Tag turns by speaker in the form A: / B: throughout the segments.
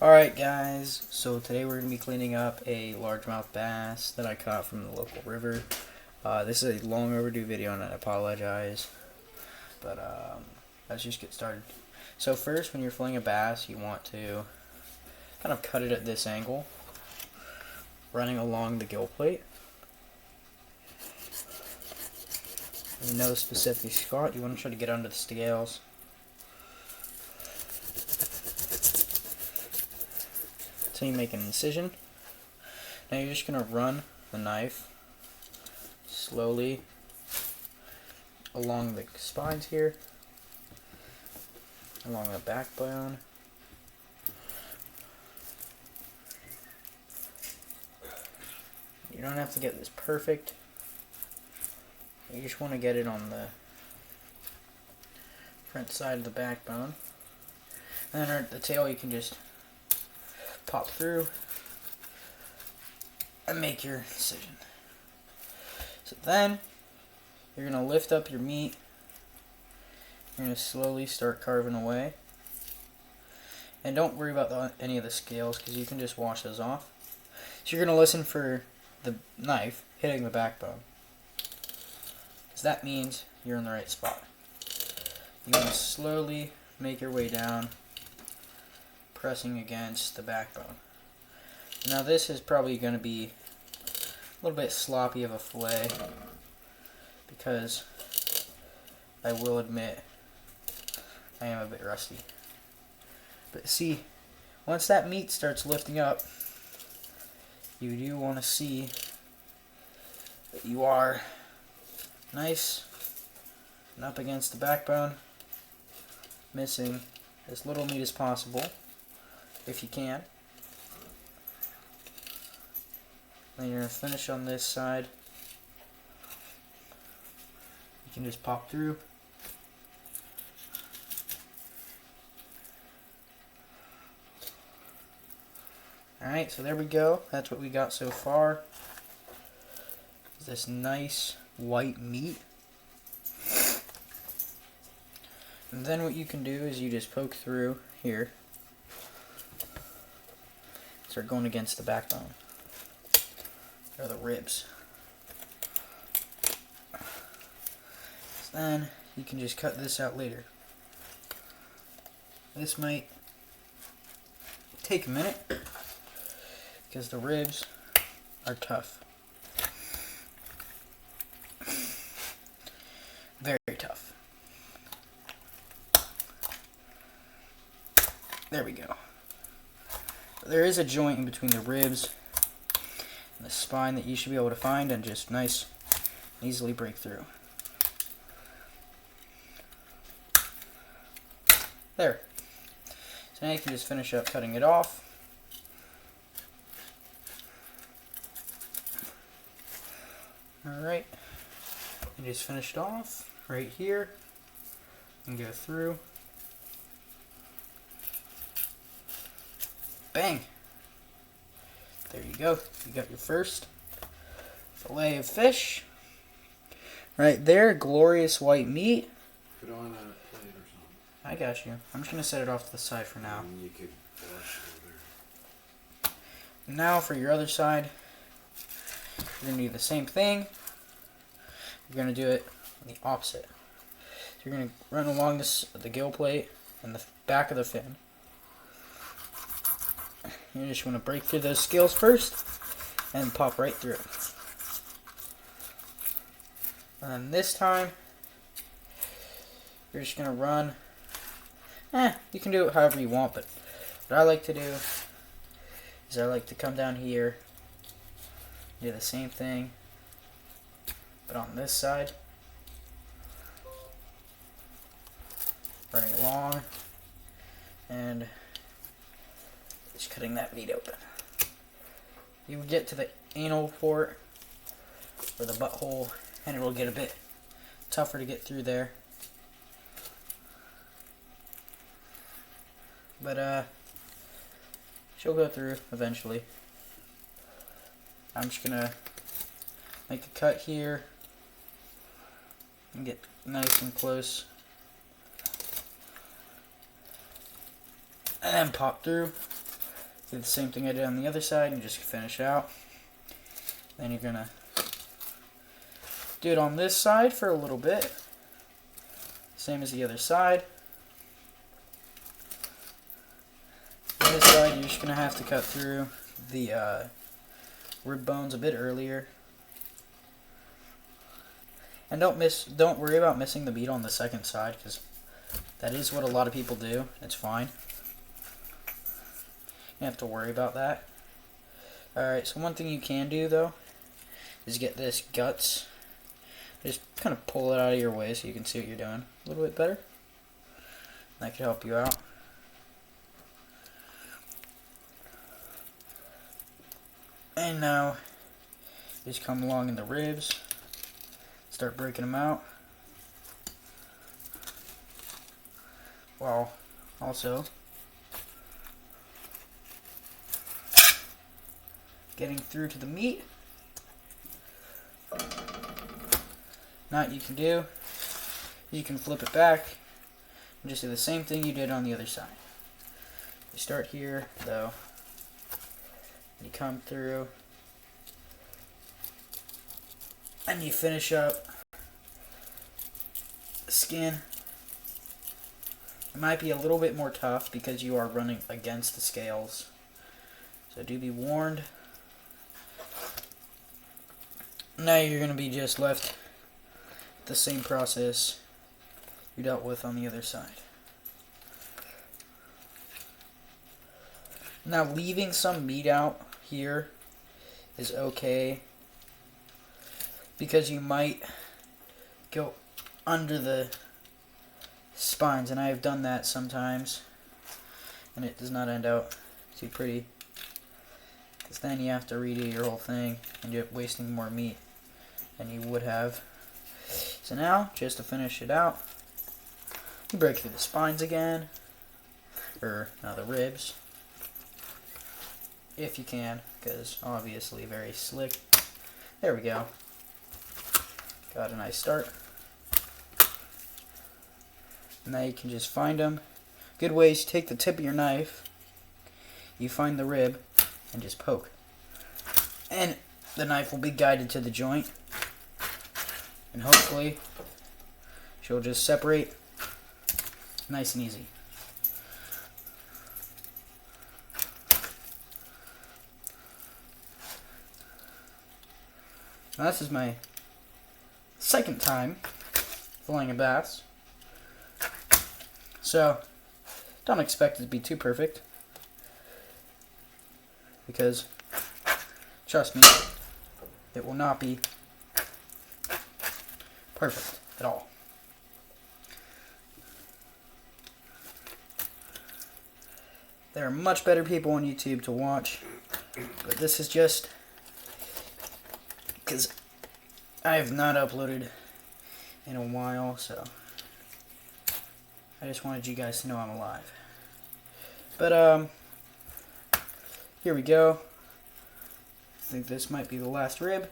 A: Alright guys, so today we're going to be cleaning up a largemouth bass that I caught from the local river. This is a long overdue video and I apologize, but let's just get started. So first, when you're filleting a bass, you want to kind of cut it at this angle, running along the gill plate. In no specific spot, you want to try to get under the scales. So you make an incision. Now you're just going to run the knife slowly along the spines here, along the backbone. You don't have to get this perfect. You just want to get it on the front side of the backbone. And then at the tail you can just pop through and make your incision. So then you're going to lift up your meat. You're going to slowly start carving away. And don't worry about any of the scales because you can just wash those off. So you're going to listen for the knife hitting the backbone. So that means you're in the right spot. You want to slowly make your way down, pressing against the backbone. Now this is probably going to be a little bit sloppy of a fillet because I will admit I am a bit rusty. But see, once that meat starts lifting up, you do want to see that you are nice and up against the backbone, missing as little meat as possible if you can. Then you're going to finish on this side. You can just pop through. Alright, so there we go. That's what we got so far. This nice white meat. And then what you can do is you just poke through here. Start going against the backbone. Or the ribs. So then you can just cut this out later. This might take a minute because the ribs are tough. Very tough. There we go. There is a joint in between the ribs and the spine that you should be able to find and just nice and easily break through. There. So now you can just finish up cutting it off. Alright. And just finish it off right here and go through. Bang! There you go. You got your first fillet of fish. Right there, glorious white meat.
B: Put on a plate or something.
A: I got you. I'm just going to set it off to the side for now.
B: And you could wash over there.
A: Now for your other side, you're going to do the same thing. You're going to do it on the opposite. So you're going to run along the gill plate and the back of the fin. You just want to break through those scales first and pop right through it. And then this time, you're just going to run. You can do it however you want, but what I like to do is I like to come down here, do the same thing, but on this side, running along, and just cutting that meat open. You will get to the anal port, or the butthole, and it will get a bit tougher to get through there. But, she'll go through eventually. I'm just gonna make a cut here and get nice and close. And then pop through. Do the same thing I did on the other side and just finish out. Then you're gonna do it on this side for a little bit. Same as the other side. On this side, you're just gonna have to cut through the rib bones a bit earlier. And don't worry about missing the meat on the second side, because that is what a lot of people do. It's fine. You don't have to worry about that. Alright, so one thing you can do though is get this guts. Just kind of pull it out of your way so you can see what you're doing a little bit better. That could help you out. And now, just come along in the ribs. Start breaking them out. While also getting through to the meat. Now what you can do, you can flip it back and just do the same thing you did on the other side. You start here though, and you come through, and you finish up the skin. It might be a little bit more tough because you are running against the scales, so do be warned. Now you're going to be just left the same process you dealt with on the other side. Now leaving some meat out here is okay, because you might go under the spines, and I have done that sometimes, and it does not end out too pretty, because then you have to redo your whole thing and you're wasting more meat than you would have. So now, just to finish it out, you break through the spines again, or now the ribs, if you can, because obviously very slick. There we go. Got a nice start. Now you can just find them. Good way is to take the tip of your knife, you find the rib, and just poke. And the knife will be guided to the joint, and hopefully she'll just separate nice and easy. Now this is my second time filleting a bass, so don't expect it to be too perfect, because trust me, it will not be perfect at all. There are much better people on YouTube to watch, but this is just because I have not uploaded in a while, so I just wanted you guys to know I'm alive. But here we go. I think this might be the last rib.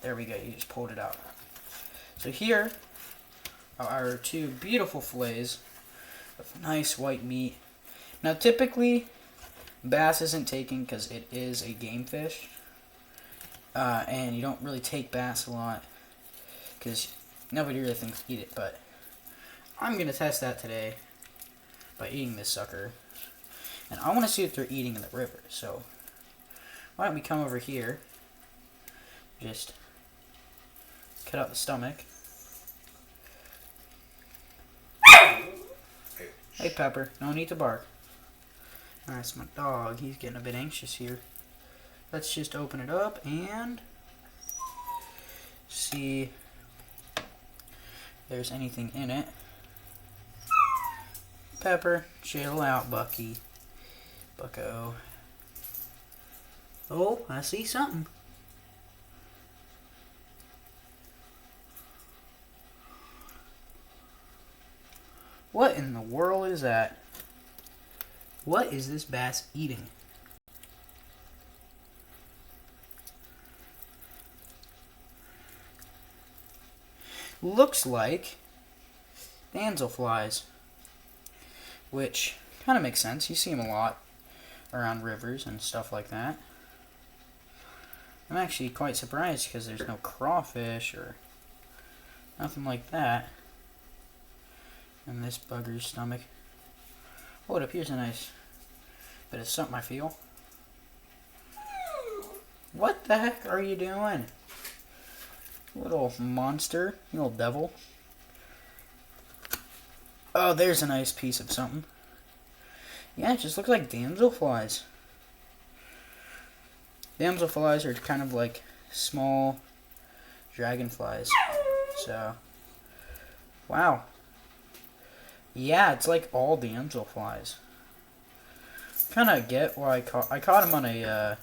A: There we go, you just pulled it out. So here are our two beautiful fillets of nice white meat. Now typically bass isn't taken because it is a game fish, and you don't really take bass a lot because nobody really thinks eat it, but I'm going to test that today by eating this sucker, and I want to see if they're eating in the river. So why don't we come over here, just cut out the stomach. Hey Pepper, no need to bark. That's my dog, he's getting a bit anxious here. Let's just open it up and see if there's anything in it. Pepper, chill out, Bucky. Bucko. Oh, I see something. What in the world is that? What is this bass eating? Looks like damselflies, which kind of makes sense. You see them a lot around rivers and stuff like that. I'm actually quite surprised because there's no crawfish or nothing like that in this bugger's stomach. Oh, it appears a nice bit of something, I feel. What the heck are you doing? Little monster, you little devil. Oh, there's a nice piece of something. Yeah, it just looks like damselflies. Damselflies are kind of like small dragonflies. So, wow. Yeah, it's like all damselflies. Kind of get why I caught them on a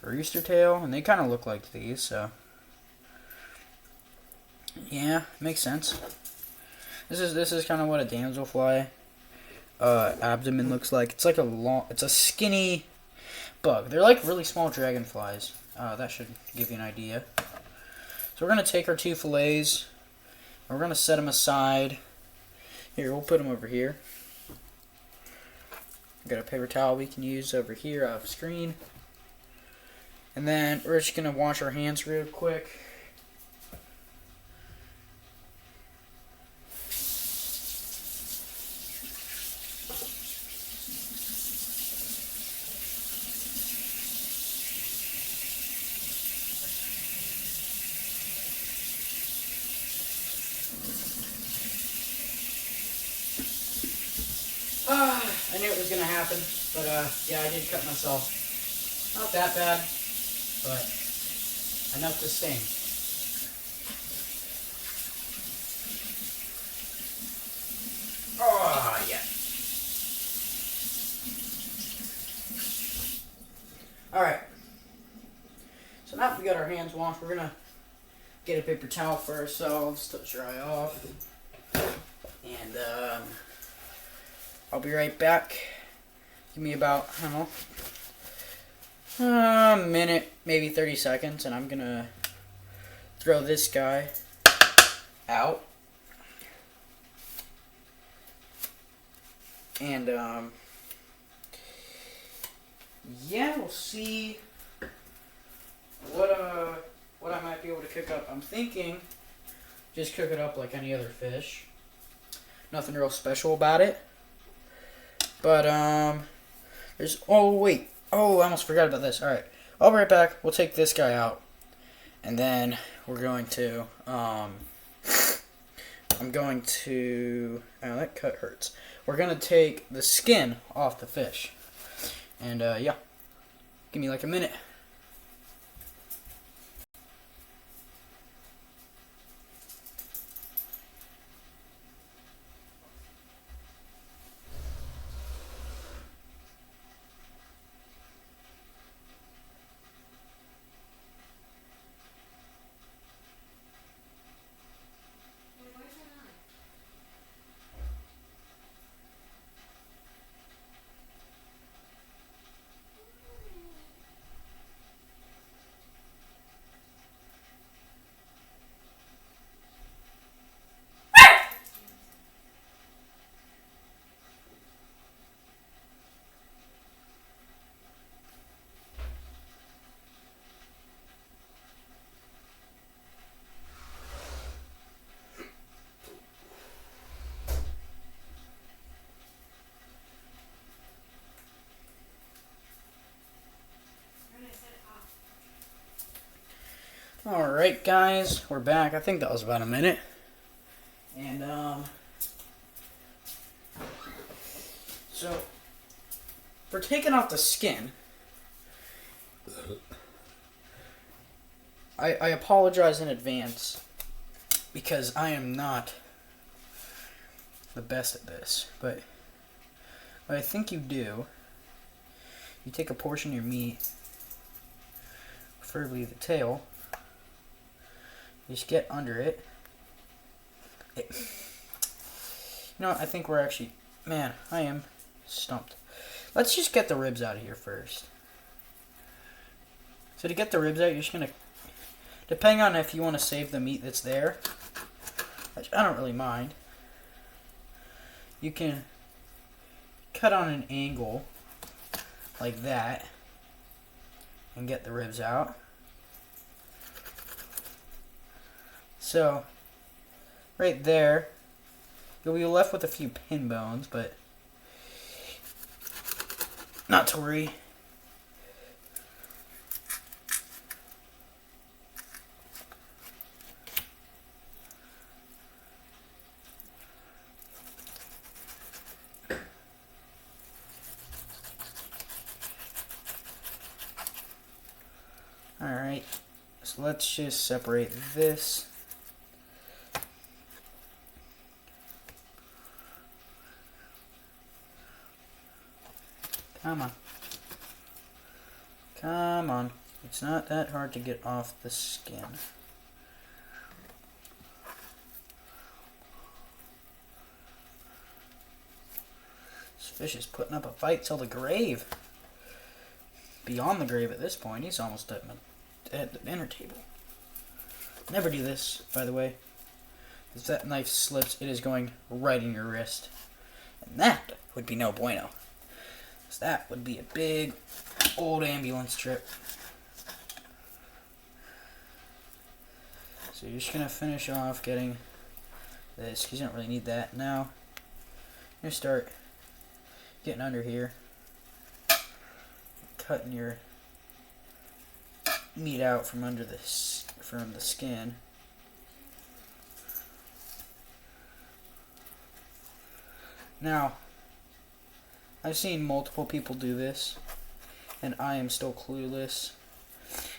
A: rooster tail, and they kind of look like these. So, yeah, makes sense. This is kind of what a damselfly abdomen looks like. It's like it's a skinny bug. They're like really small dragonflies. That should give you an idea. So we're gonna take our 2 fillets, and we're gonna set them aside. Here, we'll put them over here. Got a paper towel we can use over here off screen. And then we're just gonna wash our hands real quick. I knew it was gonna happen, but yeah, I did cut myself. Not that bad, but enough to sting. Oh yeah. All right. So now that we got our hands washed, we're gonna get a paper towel for ourselves to dry off, and I'll be right back. Give me about, I don't know, a minute, maybe 30 seconds, and I'm gonna throw this guy out. And, yeah, we'll see what I might be able to cook up. I'm thinking just cook it up like any other fish. Nothing real special about it. But, oh, wait. Oh, I almost forgot about this. Alright, I'll be right back. We'll take this guy out. And then we're going to, I'm going to, oh, that cut hurts. We're going to take the skin off the fish. And, yeah. Give me like a minute. Alright guys, we're back. I think that was about a minute. And so for taking off the skin, I apologize in advance because I am not the best at this, but what I think you do, you take a portion of your meat, preferably the tail. You just get under it. You know what, I think we're actually... Man, I am stumped. Let's just get the ribs out of here first. So to get the ribs out, you're just going to... Depending on if you want to save the meat that's there, which I don't really mind, you can cut on an angle like that and get the ribs out. So, right there, you'll be left with a few pin bones, but not to worry. Alright, so let's just separate this. Come on. Come on. It's not that hard to get off the skin. This fish is putting up a fight till the grave. Beyond the grave at this point. He's almost at the dinner table. Never do this, by the way. If that knife slips, it is going right in your wrist. And that would be no bueno. Because that would be a big old ambulance trip. So you're just going to finish off getting this, because you don't really need that. Now, you're going to start getting under here. Cutting your meat out from under this, from the skin. Now, I've seen multiple people do this, and I am still clueless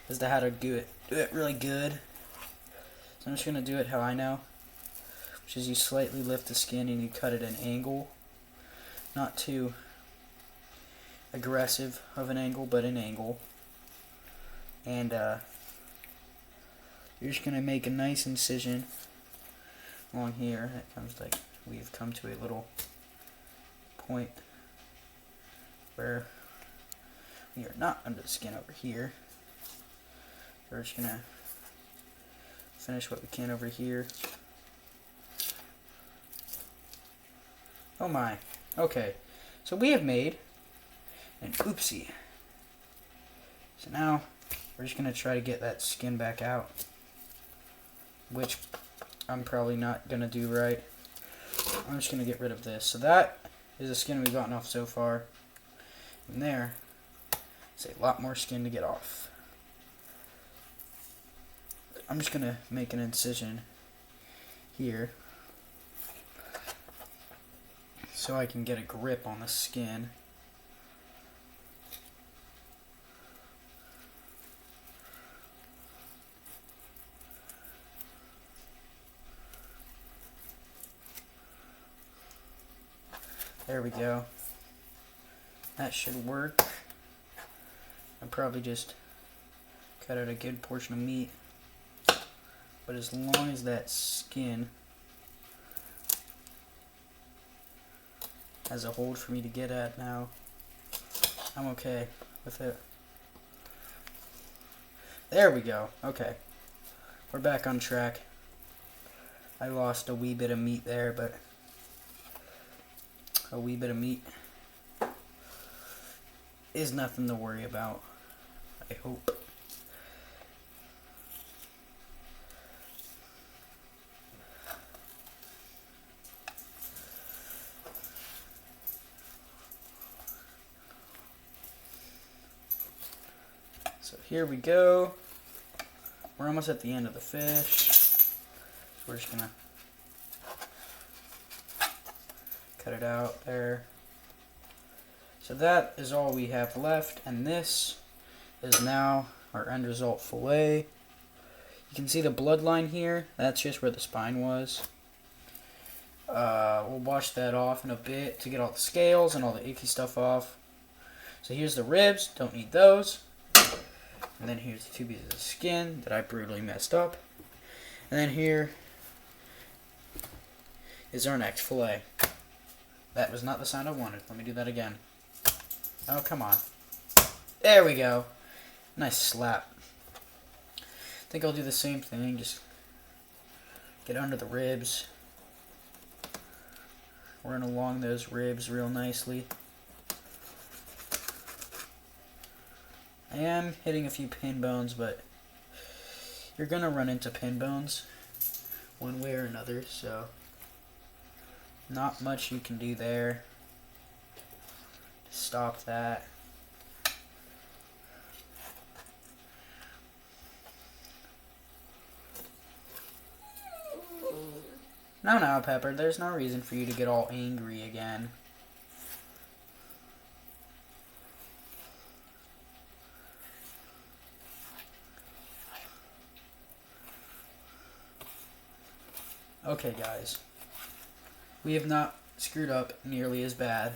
A: as to how to do it really good. So I'm just going to do it how I know, which is you slightly lift the skin and you cut it at an angle. Not too aggressive of an angle, but an angle. And you're just going to make a nice incision along here. That comes like, we've come to a little point where we are not under the skin over here. We're just going to finish what we can over here. Oh my. Okay. So we have made an oopsie. So now we're just going to try to get that skin back out, which I'm probably not going to do right. I'm just going to get rid of this. So that is the skin we've gotten off so far. And there is a lot more skin to get off. I'm just going to make an incision here so I can get a grip on the skin. There we go. That should work. I'll probably just cut out a good portion of meat. But as long as that skin has a hold for me to get at now, I'm okay with it. There we go. Okay. We're back on track. I lost a wee bit of meat there, but a wee bit of meat is nothing to worry about, I hope. So here we go. We're almost at the end of the fish. We're just gonna cut it out there. So that is all we have left, and this is now our end result fillet. You can see the bloodline here. That's just where the spine was. We'll wash that off in a bit to get all the scales and all the icky stuff off. So here's the ribs, don't need those. And then here's the 2 pieces of skin that I brutally messed up. And then here is our next fillet. That was not the sound I wanted. Let me do that again. Oh, come on. There we go. Nice slap. I think I'll do the same thing. Just get under the ribs. Run along those ribs real nicely. I am hitting a few pin bones, but you're gonna run into pin bones one way or another, so not much you can do there to stop that. No, Pepper, there's no reason for you to get all angry again. Okay, guys. We have not screwed up nearly as bad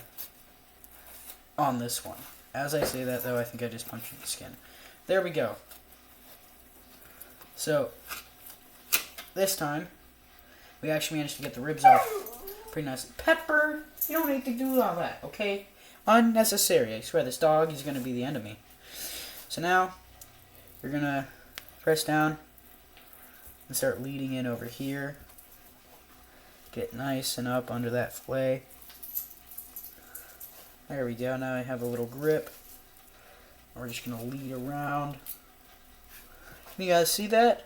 A: on this one. As I say that, though, I think I just punched in the skin. There we go. So, this time, we actually managed to get the ribs off pretty nice. Pepper, you don't need to do all that, okay? Unnecessary. I swear, this dog is going to be the end of me. So now, you're going to press down and start leading in over here. Get nice and up under that fillet. There we go. Now I have a little grip. We're just going to lead around. Can you guys see that?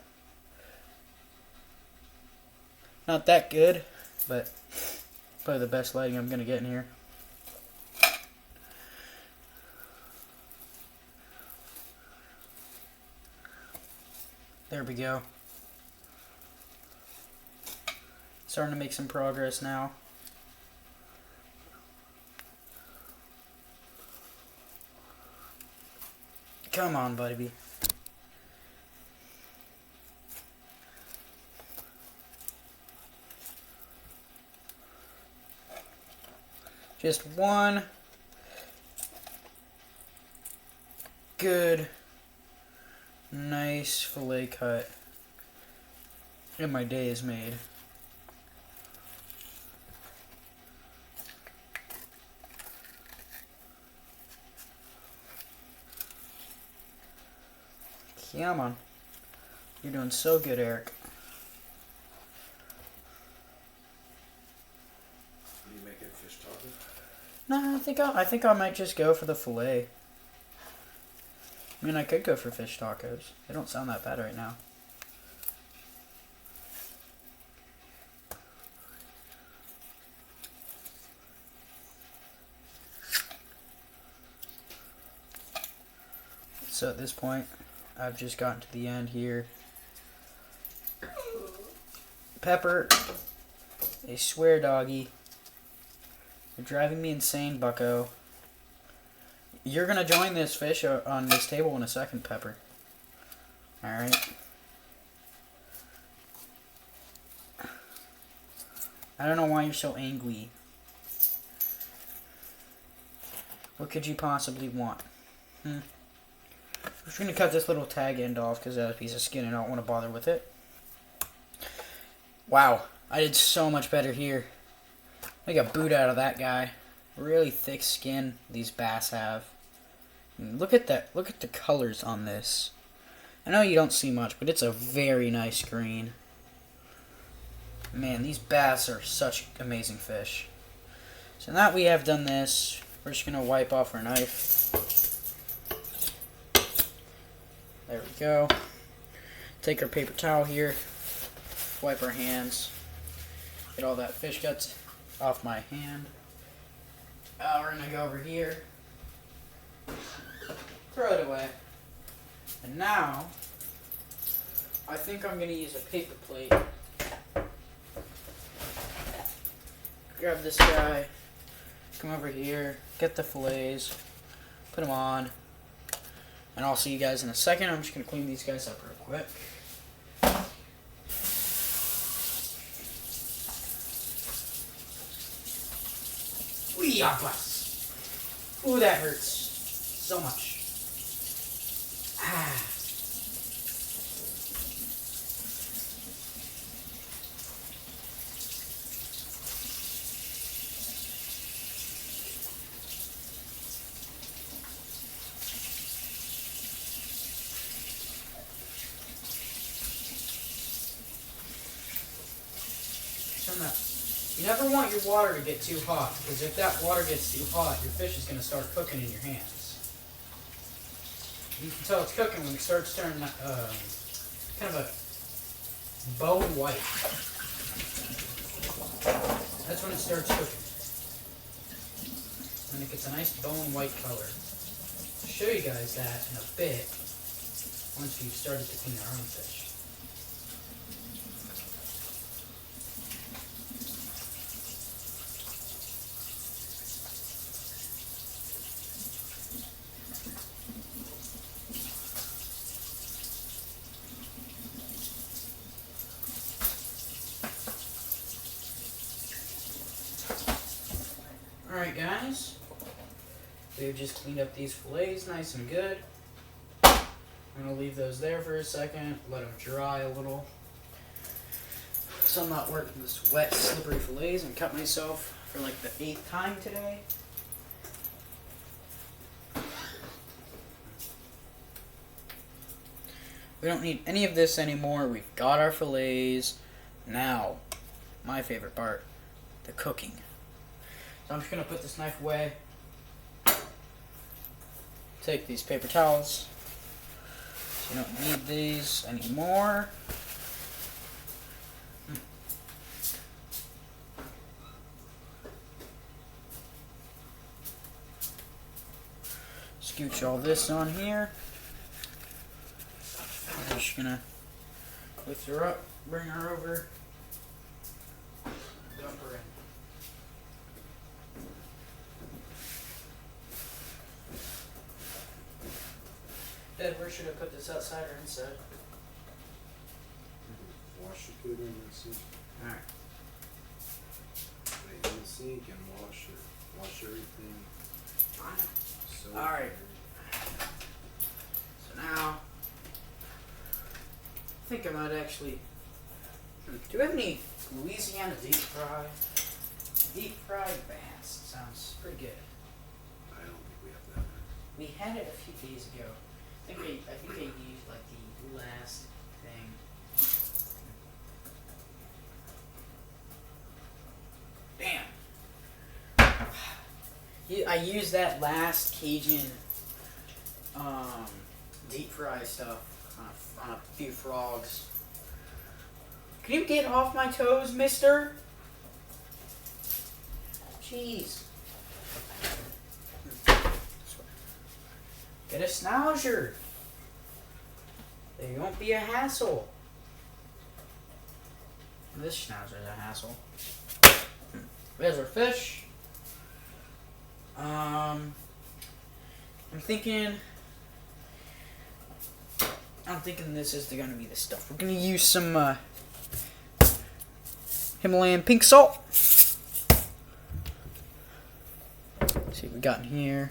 A: Not that good, but probably the best lighting I'm going to get in here. There we go. Starting to make some progress now. Come on, buddy. Just one good, nice fillet cut, and my day is made. Come on. You're doing so good, Eric.
B: Are you making fish tacos?
A: No, I think I might just go for the fillet. I mean, I could go for fish tacos. They don't sound that bad right now. So at this point, I've just gotten to the end here. Pepper, I swear, doggy. You're driving me insane, bucko. You're gonna join this fish on this table in a second, Pepper. Alright. I don't know why you're so angry. What could you possibly want? I'm just going to cut this little tag end off because that's a piece of skin and I don't want to bother with it. Wow, I did so much better here. I got boot out of that guy. Really thick skin these bass have. Look at that. Look at the colors on this. I know you don't see much, but it's a very nice green. Man, these bass are such amazing fish. So now that we have done this, we're just going to wipe off our knife. There we go. Take our paper towel here, wipe our hands, get all that fish guts off my hand. We're going to go over here, throw it away. And now, I think I'm going to use a paper plate. Grab this guy, come over here, get the fillets, put them on. And I'll see you guys in a second. I'm just going to clean these guys up real quick. Weeyapas. Ooh, that hurts so much. Ah. You never want your water to get too hot, because if that water gets too hot, your fish is going to start cooking in your hands. You can tell it's cooking when it starts turning kind of a bone white. That's when it starts cooking. And it gets a nice bone white color. I'll show you guys that in a bit once we've started to clean our own fish. Alright guys, we've just cleaned up these fillets nice and good. I'm going to leave those there for a second, let them dry a little. So I'm not working with wet, slippery fillets, and cut myself for like the 8th time today. We don't need any of this anymore. We've got our fillets. Now, my favorite part, the cooking. So I'm just going to put this knife away. Take these paper towels. So you don't need these anymore. Scooch all this on here. I'm just going to lift her up, bring her over, dump her in. Dad, where should I put this, outside or inside?
B: Wash the food in the sink.
A: Alright.
B: Put it in the sink and wash it. Wash everything. So
A: Alright. So now, I think I might actually. Do we have any Louisiana deep fry? Deep fried bass sounds pretty good.
B: I don't think we have that.
A: We had it a few days ago. I think I used like the last thing. Damn. I used that last Cajun deep fry stuff on a few frogs. Can you get off my toes, mister? Jeez. Get a schnauzer. They won't be a hassle. This schnauzer's a hassle. There's our fish. I'm thinking this is gonna be the stuff. We're gonna use some Himalayan pink salt. Let's see what we got in here.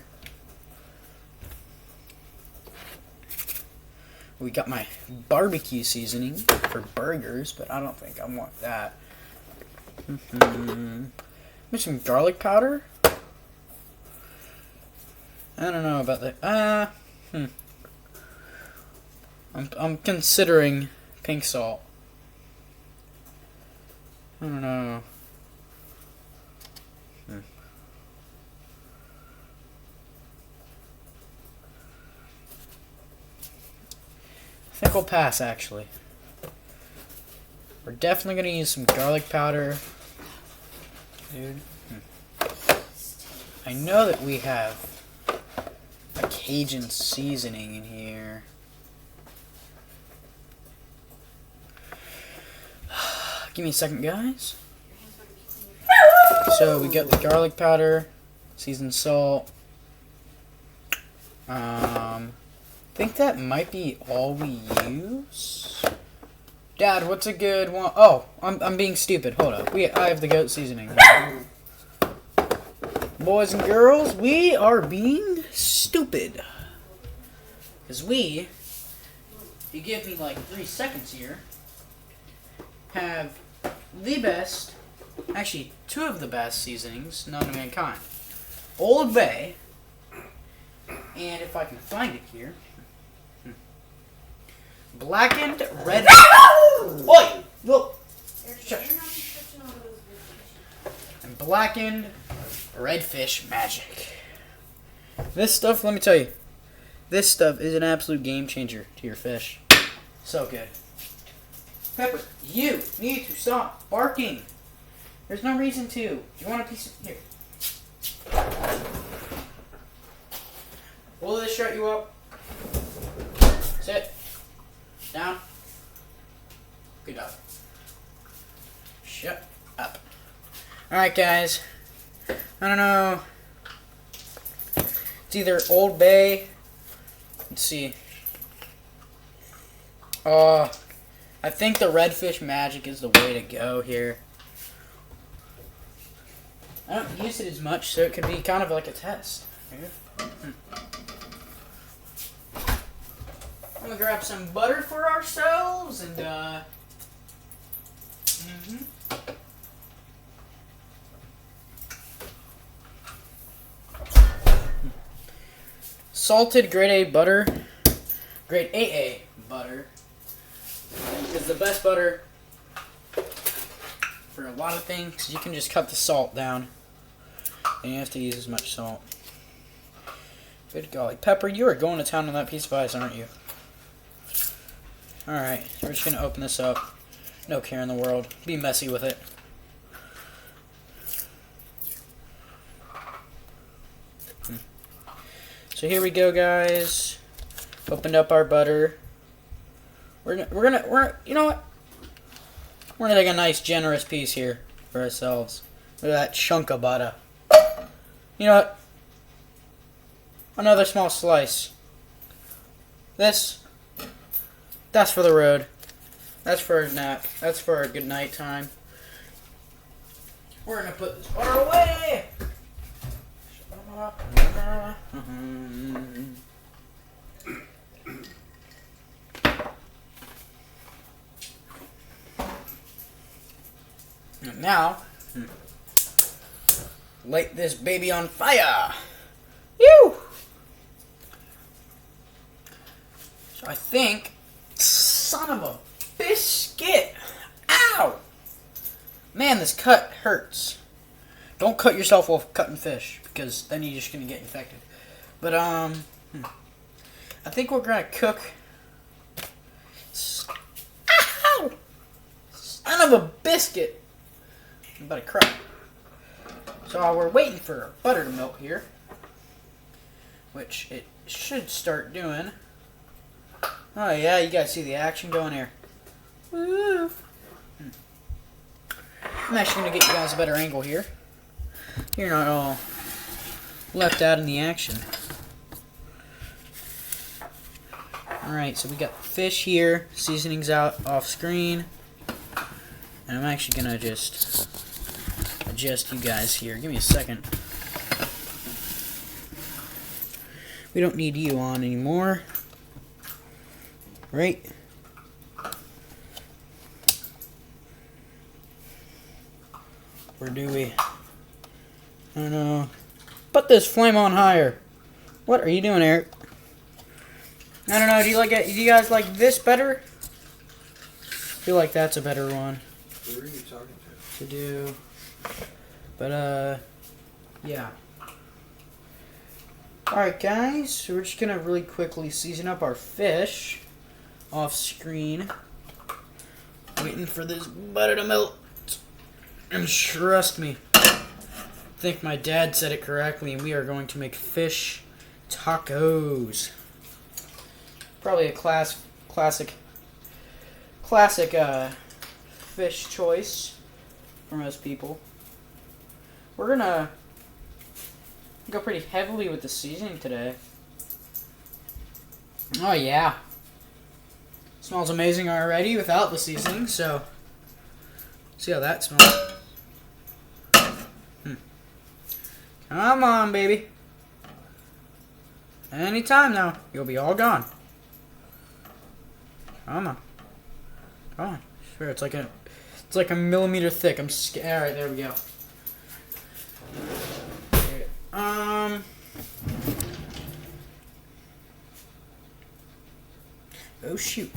A: We got my barbecue seasoning for burgers, but I don't think I want that. Maybe some garlic powder. I don't know about that. I'm considering pink salt. I don't know. I think we'll pass, actually. We're definitely going to use some garlic powder. Dude. I know that we have a Cajun seasoning in here. Give me a second, guys. So we got the garlic powder, seasoned salt. I think that might be all we use. Dad, what's a good one? Oh, I'm being stupid. Hold up. I have the goat seasoning. Boys and girls, we are being stupid. Because if you give me like 3 seconds here, have the best, actually 2 of the best seasonings known to mankind. Old Bay, and if I can find it here, blackened red. Oi! Look! And blackened redfish magic. This stuff, let me tell you, This stuff is an absolute game changer to your fish. So good. Pepper, you need to stop barking. There's no reason to. You want a piece of... Here. Will this shut you up? Sit. Down. Good dog. Shut up. Alright, guys. I don't know. It's either Old Bay. Let's see. I think the Redfish Magic is the way to go here. I don't use it as much, so it could be kind of like a test. I'm gonna grab some butter for ourselves and salted grade A butter, grade AA butter is the best butter for a lot of things. You can just cut the salt down, and you have to use as much salt. Good golly, Pepper, you are going to town on that piece of ice, aren't you? Alright, so we're just going to open this up. No care in the world. Be messy with it. So here we go, guys. Opened up our butter. You know what? We're gonna take a nice, generous piece here for ourselves. Look at that chunk of butter. You know what? Another small slice. That's for the road. That's for a nap. That's for a good night time. We're gonna put this butter away. And now, light this baby on fire. Ew! So I think, son of a biscuit. Ow! Man, this cut hurts. Don't cut yourself while cutting fish, because then you're just gonna get infected. But I think we're gonna cook. Ow! Son of a biscuit! I'm about to cry. So we're waiting for our butter to melt here, which it should start doing. Oh yeah, you guys see the action going here. Woo! I'm actually gonna get you guys a better angle here. You're not all left out in the action. Alright, so we got fish here, seasonings out off screen. And I'm actually gonna just adjust you guys here. Give me a second. We don't need you on anymore. Right? Or do we? I don't know. Put this flame on higher. What are you doing, Eric? I don't know. Do you like it? Do you guys like this better? I feel like that's a better one
B: Who are you talking
A: to do. But yeah. Alright, guys. So we're just gonna really quickly season up our fish off screen. Waiting for this butter to melt. And trust me, I think my dad said it correctly, and we are going to make fish tacos. Probably a classic fish choice for most people. We're gonna go pretty heavily with the seasoning today. Oh yeah, smells amazing already without the seasoning. So see how that smells. Come on, baby. Anytime now, you'll be all gone. Come on. Come on. Sure, it's like a millimeter thick. I'm scared. All right, there we go. Oh shoot.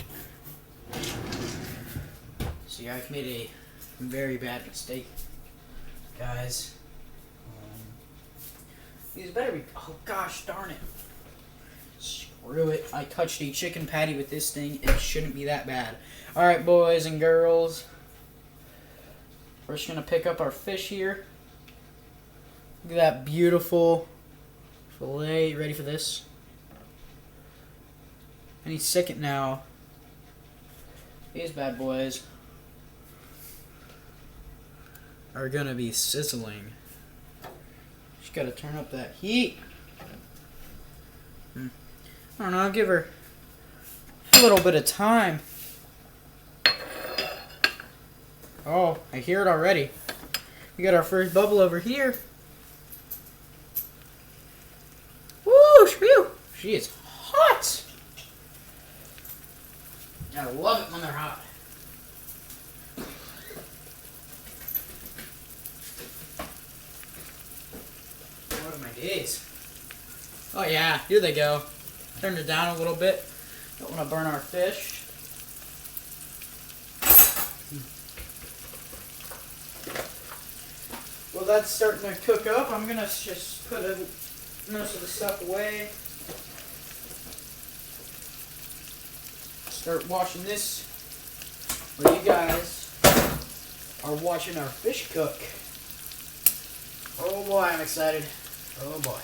A: See, I've made a very bad mistake, guys. These better be. Oh gosh, darn it! Screw it. I touched a chicken patty with this thing. It shouldn't be that bad. Alright, boys and girls. We're just going to pick up our fish here. Look at that beautiful fillet. You ready for this? Any second now. These bad boys are going to be sizzling. Just got to turn up that heat. I don't know, I'll give her a little bit of time. Oh, I hear it already. We got our first bubble over here. Woo! Whew, she is hot! I love it when they're hot. What are my days? Oh yeah, here they go. Turned it down a little bit. Don't want to burn our fish. Well, that's starting to cook up. I'm going to just put most of the stuff away. Start washing this while you guys are watching our fish cook. Oh boy, I'm excited. Oh boy.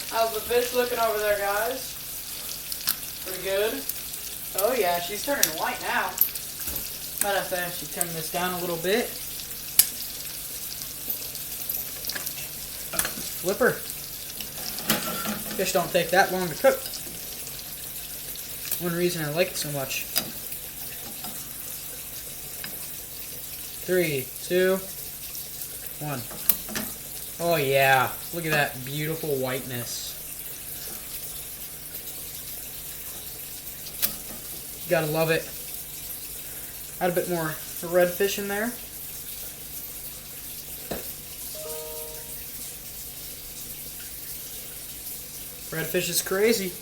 A: How's the fish looking over there, guys? Pretty good. Oh yeah, she's turning white now. Might have to actually turn this down a little bit. Flipper. Fish don't take that long to cook. One reason I like it so much. 3, 2, 1. Oh yeah, look at that beautiful whiteness. You gotta love it. Add a bit more red fish in there. Red fish is crazy.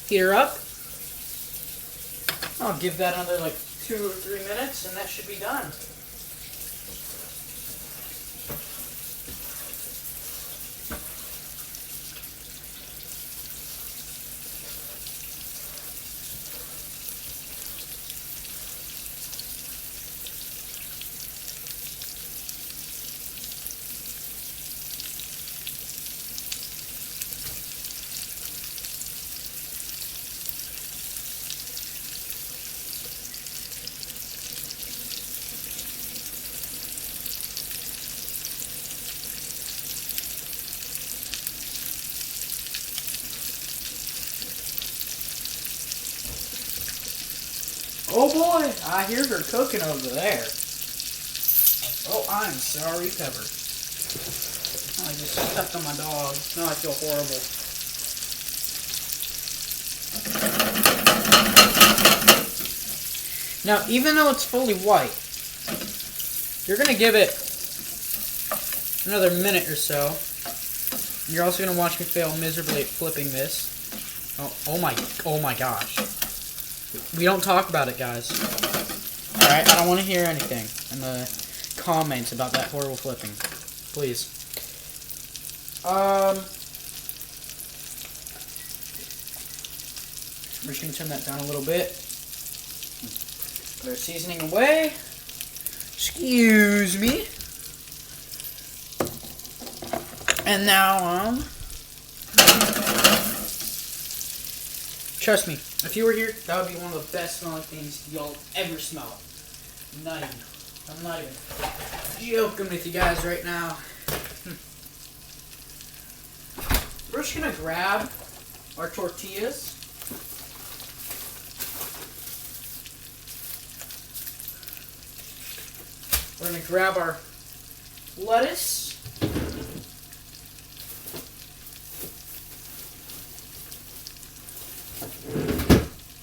A: Heat her up. I'll give that another like 2 or 3 minutes and that should be done. Oh boy, I hear her cooking over there. Oh, I'm sorry, Pepper. I just stepped on my dog. Now I feel horrible. Now, even though it's fully white, you're going to give it another minute or so. You're also going to watch me fail miserably at flipping this. Oh my gosh. We don't talk about it, guys. Alright, I don't want to hear anything in the comments about that horrible flipping. Please. We're just going to turn that down a little bit. Put our seasoning away. Excuse me. And now, trust me, if you were here, that would be one of the best smelling things you'll ever smell. I'm not even joking with you guys right now. We're just gonna grab our tortillas. we're gonna grab our lettuce.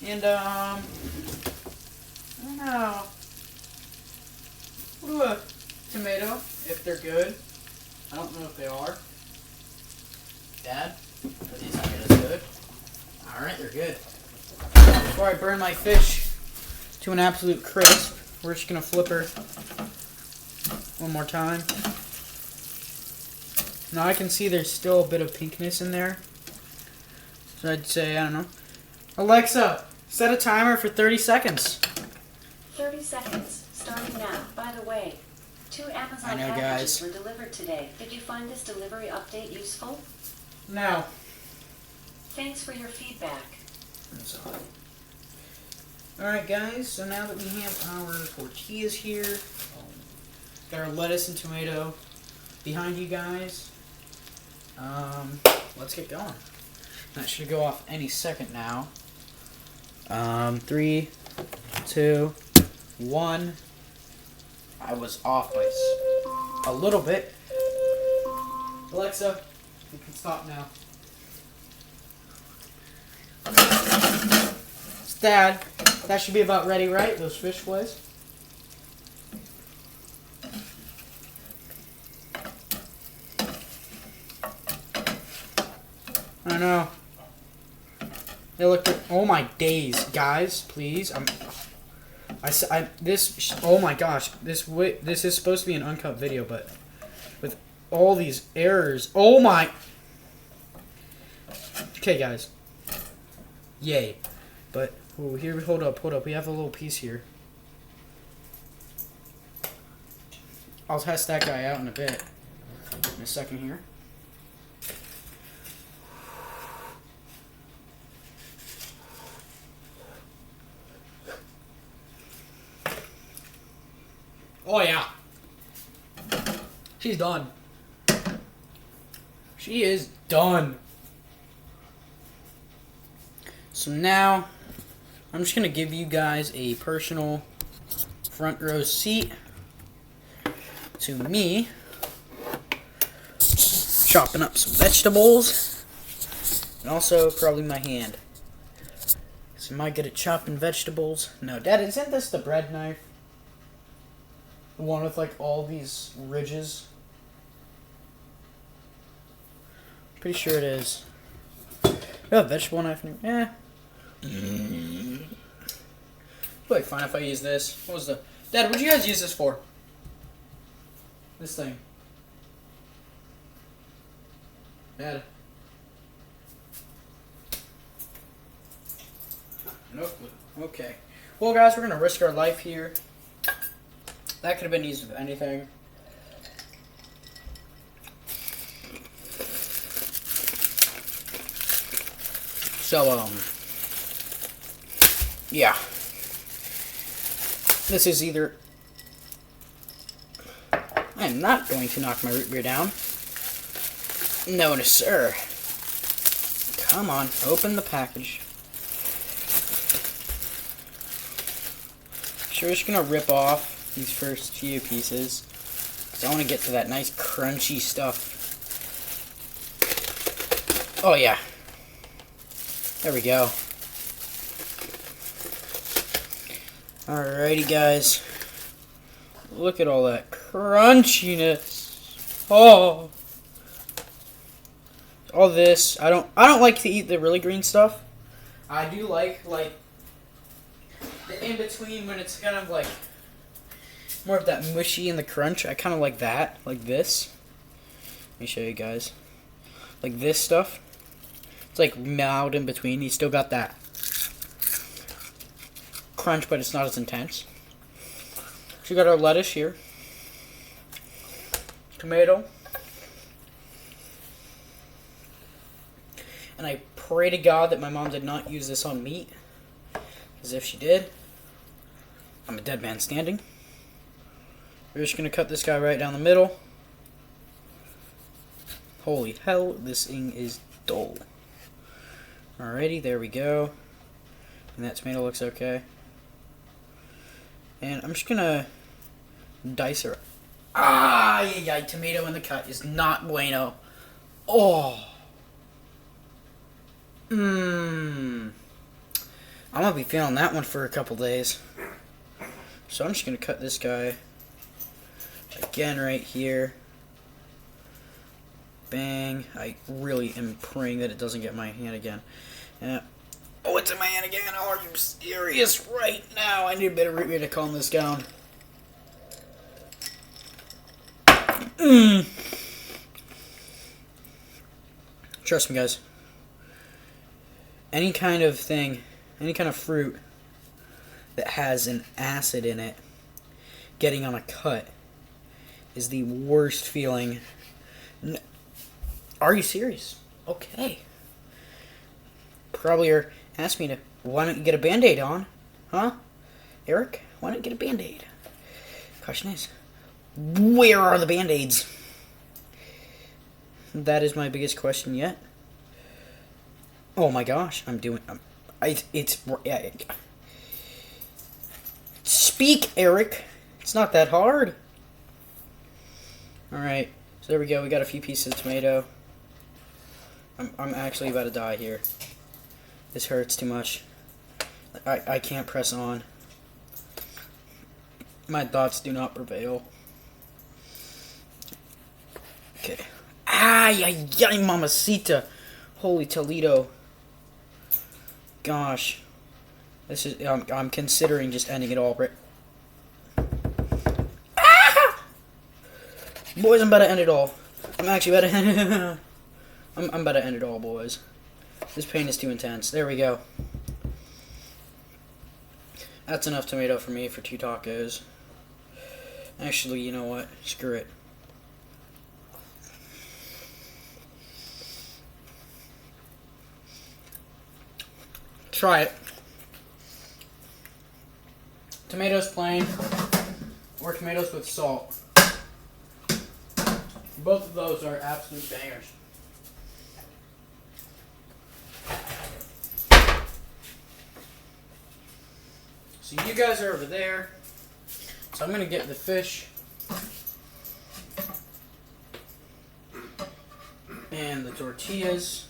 A: And I don't know. We'll do a tomato if they're good. I don't know if they are. Dad, are these not as good? Alright, they're good. Before I burn my fish to an absolute crisp, we're just gonna flip her one more time. Now I can see there's still a bit of pinkness in there. So I'd say, I don't know. Alexa, set a timer for 30 seconds.
C: 30 seconds, starting now. By the way, 2 Amazon
A: I know,
C: packages
A: guys.
C: were delivered today. Did you find this delivery update useful?
A: Now.
C: Thanks for your feedback.
A: Alright guys, so now that we have our tortillas here, got our lettuce and tomato behind you guys, let's get going. That should go off any second now. 3, 2, 1. I was off by a little bit. Alexa, you can stop now. It's Dad. That should be about ready, right? Those fish fillets. I know. They look. Oh my days, guys! Please, oh my gosh, this is supposed to be an uncut video, but with all these errors, oh my. Okay, guys. Yay, but oh, here, hold up. We have a little piece here. I'll test that guy out in a bit. In a second here. Oh yeah. She's done. She is done. So now, I'm just going to give you guys a personal front row seat to me chopping up some vegetables, and also probably my hand. So am I good at chopping vegetables? No, Dad, isn't this the bread knife? The one with like all these ridges? Pretty sure it is. Oh, vegetable knife. Eh. Probably fine if I use this. What was the... Dad, what'd you guys use this for? This thing. Dad. No clue. Okay. Well, guys, we're gonna risk our life here. That could have been used with anything. So, yeah. This is either... I'm not going to knock my root beer down. No, sir. Come on, open the package. So we're just gonna rip off these first few pieces, because I want to get to that nice crunchy stuff. Oh yeah. There we go. Alrighty, guys. Look at all that crunchiness. Oh. All this. I don't like to eat the really green stuff. I do like the in between when it's kind of like more of that mushy and the crunch. I kind of like that, like this. Let me show you guys. Like this stuff. It's like mild in between. You still got that crunch, but it's not as intense. So we got our lettuce here, tomato, and I pray to God that my mom did not use this on meat, because if she did, I'm a dead man standing. We're just gonna cut this guy right down the middle. Holy hell, this thing is dull. Alrighty, there we go. And that tomato looks okay. And I'm just gonna Dice her. Ah, yeah, tomato in the cut is not bueno. Oh. I'm gonna be feeling that one for a couple days. So I'm just gonna cut this guy again right here. Bang. I really am praying that it doesn't get my hand again. Oh, it's in my hand again. Oh, are you serious right now? I need a bit of root beer to calm this down. Trust me, guys. Any kind of thing, any kind of fruit that has an acid in it getting on a cut is the worst feeling. Are you serious? Okay. Probably are asking me to, why don't you get a Band-Aid on? Huh? Eric, why don't you get a Band-Aid? Question is, where are the Band-Aids? That is my biggest question yet. Oh my gosh, speak, Eric. It's not that hard. Alright, so there we go. We got a few pieces of tomato. I'm actually about to die here. This hurts too much. I can't press on. My thoughts do not prevail. Okay. Ay, mamacita. Holy Toledo. Gosh. This is, I'm considering just ending it all. Ah! Boys, I'm about to end it all. I'm actually about to end it. I'm about to end it all, boys. This pain is too intense. There we go. That's enough tomato for me for 2 tacos. Actually, you know what? Screw it. Try it. Tomatoes plain or tomatoes with salt. Both of those are absolute bangers. So you guys are over there. So I'm going to get the fish and the tortillas.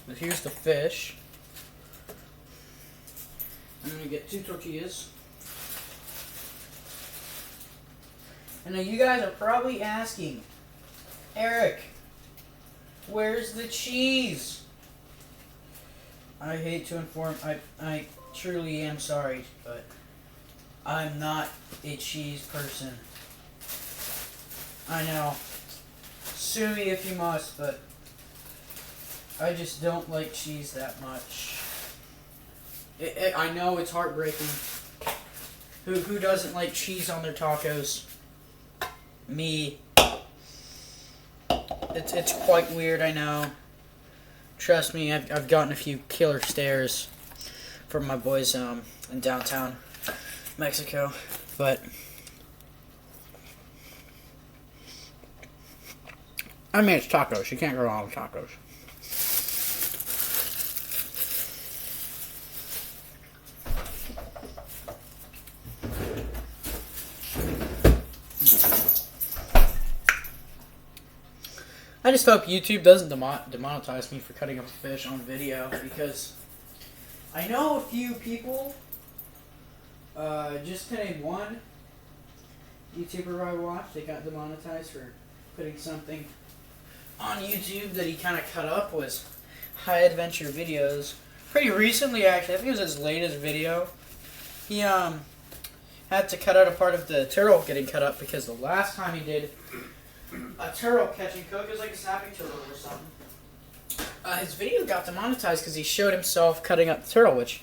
A: But here's the fish. I'm going to get 2 tortillas. And now you guys are probably asking, Eric, where's the cheese? I hate to inform, I truly am sorry, but I'm not a cheese person. I know. Sue me if you must, but I just don't like cheese that much. I know it's heartbreaking. Who doesn't like cheese on their tacos? Me. It's quite weird, I know. Trust me, I've gotten a few killer stares from my boys in downtown Mexico, but I mean, it's tacos. You can't go wrong with tacos. I just hope YouTube doesn't demonetize me for cutting up a fish on video, because I know a few people, just to name one YouTuber I watched, they got demonetized for putting something on YouTube that he kind of cut up, was high adventure videos. Pretty recently, actually, I think it was his latest video, he had to cut out a part of the turtle getting cut up, because the last time he did a turtle catching cook, it was like a snapping turtle or something. His video got demonetized because he showed himself cutting up the turtle, which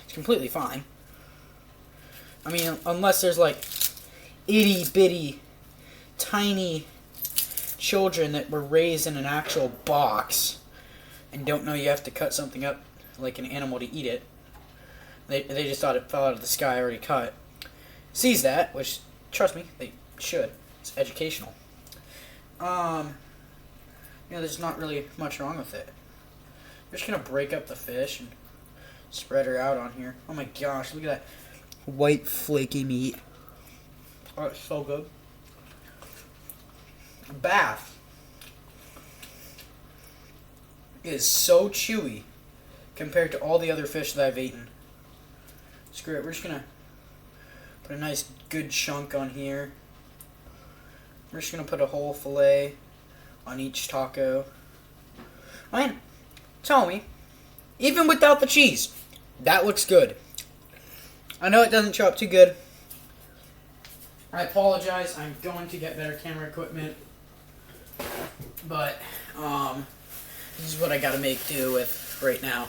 A: is completely fine. I mean, unless there's like itty bitty, tiny children that were raised in an actual box and don't know you have to cut something up like an animal to eat it. They just thought it fell out of the sky already cut. Sees that, which, trust me, they should. It's educational. There's not really much wrong with it. I'm just gonna break up the fish and spread her out on here. Oh my gosh, look at that white flaky meat. Oh, it's so good. Bass is so chewy compared to all the other fish that I've eaten. Screw it, we're just gonna put a nice good chunk on here. We're just gonna put a whole fillet on each taco. I mean, tell me, even without the cheese, that looks good. I know it doesn't show up too good. I apologize. I'm going to get better camera equipment. But, this is what I gotta make do with right now.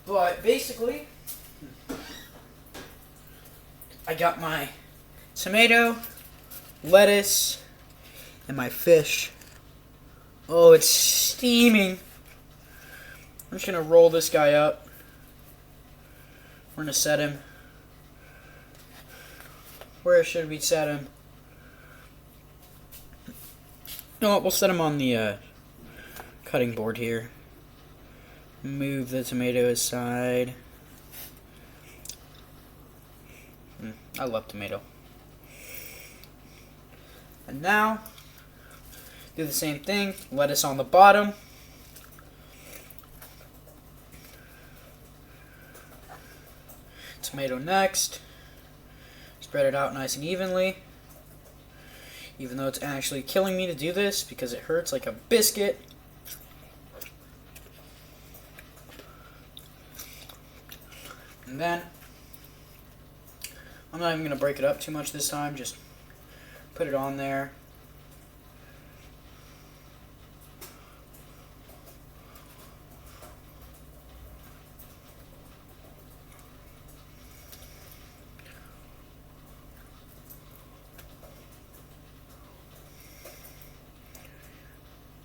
A: But, basically, I got my tomato, lettuce, and my fish. Oh, it's steaming. I'm just gonna roll this guy up. We're gonna set him. Where should we set him? No, we'll set him on the cutting board here. Move the tomato aside. I love tomato. And now, do the same thing. Lettuce on the bottom. Tomato next. Spread it out nice and evenly. Even though it's actually killing me to do this because it hurts like a biscuit. And then, I'm not even going to break it up too much this time. Just put it on there.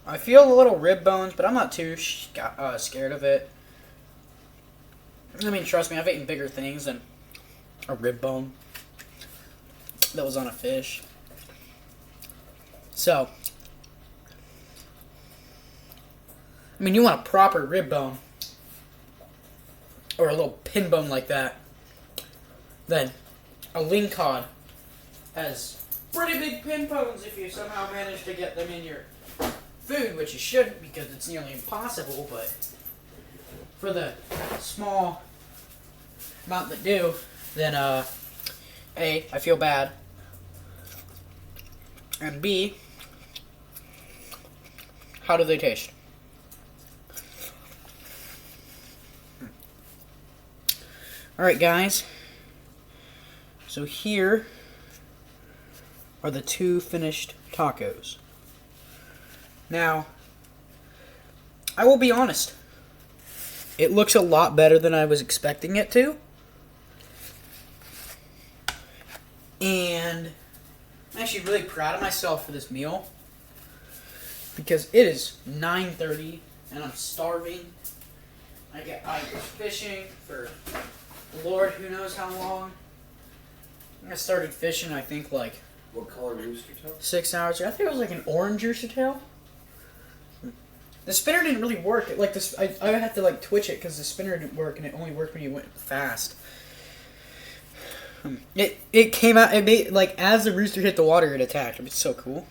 A: I feel a little rib bones, but I'm not too scared of it. I mean, trust me, I've eaten bigger things than a rib bone that was on a fish. So, I mean, you want a proper rib bone, or a little pin bone like that, then a lingcod has pretty big pin bones if you somehow manage to get them in your food, which you shouldn't because it's nearly impossible, but for the small amount that do, then A, I feel bad, and B, how do they taste? Alright guys, so here are the two finished tacos. Now, I will be honest, it looks a lot better than I was expecting it to. And I'm actually really proud of myself for this meal. Because it is 9:30 and I'm starving. I was fishing for Lord who knows how long. I started fishing, I think, like
B: What color rooster tail?
A: 6 hours ago. I think it was like an orange rooster tail. The spinner didn't really work. Like this, I had to like twitch it because the spinner didn't work, and it only worked when you went fast. It came out. It made like as the rooster hit the water, it attacked. It's so cool.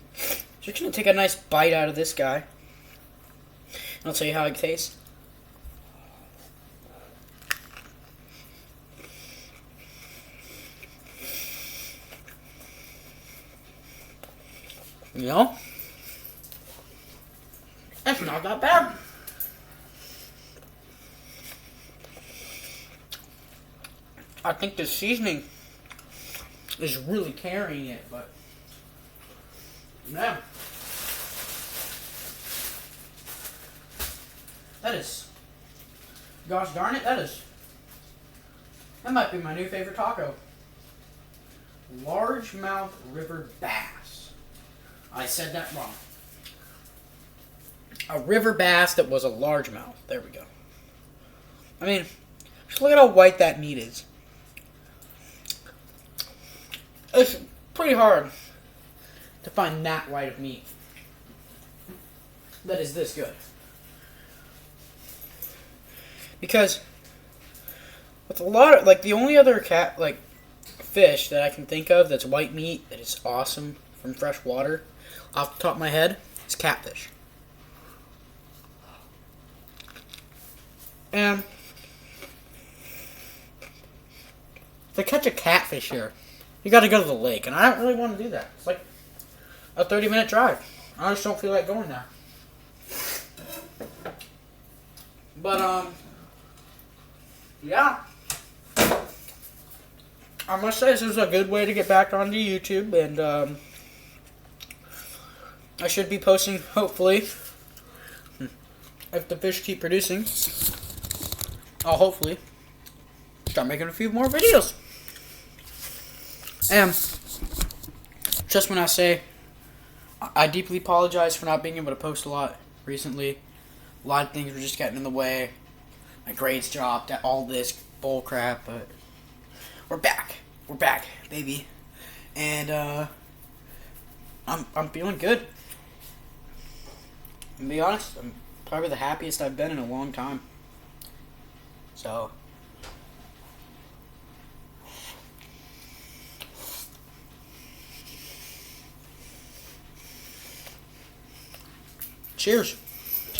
A: Just gonna take a nice bite out of this guy. And I'll tell you how it tastes. You know? That's not that bad. I think the seasoning is really carrying it, but yeah. That is, gosh darn it, that might be my new favorite taco. Largemouth river bass. I said that wrong. A river bass that was a largemouth. There we go. I mean, just look at how white that meat is. It's pretty hard to find that white of meat that is this good. Because With a lot of, like, the only other fish that I can think of that's white meat that is awesome from fresh water, off the top of my head, is catfish. And to catch a catfish here, you got to go to the lake, and I don't really want to do that. It's like a 30-minute drive. I just don't feel like going there. But yeah. I must say this is a good way to get back onto YouTube, and I should be posting, hopefully, if the fish keep producing, I'll hopefully start making a few more videos. And just when I say, I deeply apologize for not being able to post a lot recently. A lot of things were just getting in the way. My grades dropped, all this bull crap, but we're back. We're back, baby. And I'm feeling good. To be honest, I'm probably the happiest I've been in a long time. So cheers.